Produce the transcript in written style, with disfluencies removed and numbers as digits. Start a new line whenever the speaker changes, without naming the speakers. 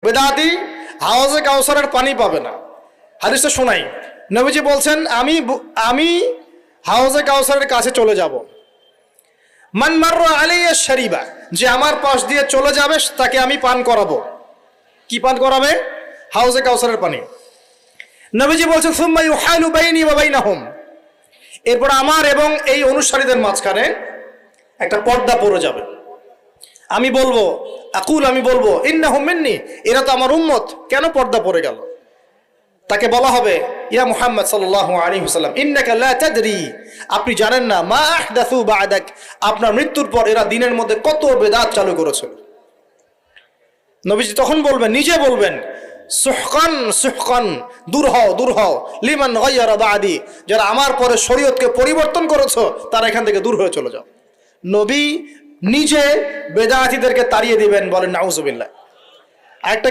বেদাতি হাউজে কাউসারের পানি পাবে না। হাদিসটা শোনাই, নবীজি বলছেন আমি হাউজে কাউসারের কাছে চলে যাব। মান মাররা আলাইয়া শারিবা, যে আমার পাশ দিয়ে চলে যাবে তাকে আমি পান করাবো। কি পান করাবে? হাউজে কাউসারের পানি। নবীজি বলছেন সুম্মা ইউহালু বাইনি ওয়া বাইনাহুম, এরপর আমার এবং এই অনুসারীদের মাঝখানে একটা পর্দা পড়ে যাবে। আমি বলবো ইন্নাহুম মিন্নি, এরা তো আমার উম্মত, কেন পর্দা পড়ে গেল? তাকে বলা হবে ইয়া মুহাম্মদ সাল্লাল্লাহু আলাইহি ওয়াসাল্লাম ইন্নাকা লা তাদরি, আপনি জানেন না মা আহদাসু বা'দাক, আপনার মৃত্যুর পর এরা দিনের মধ্যে কত বেদাত চালু করেছিল। নবীজি তখন বলবেন, নিজে বলবেন সুহকান সুহকান, দূর হও লিমান গায়্যারা বা'দি, যারা আমার পরে শরীয়তকে পরিবর্তন করেছো তারা এখান থেকে দূর হয়ে চলে যাও। নবী নিজে বেদাতীদেরকে তাড়িয়ে দিবেন, বলেন নাউজুবিল্লাহ। একটা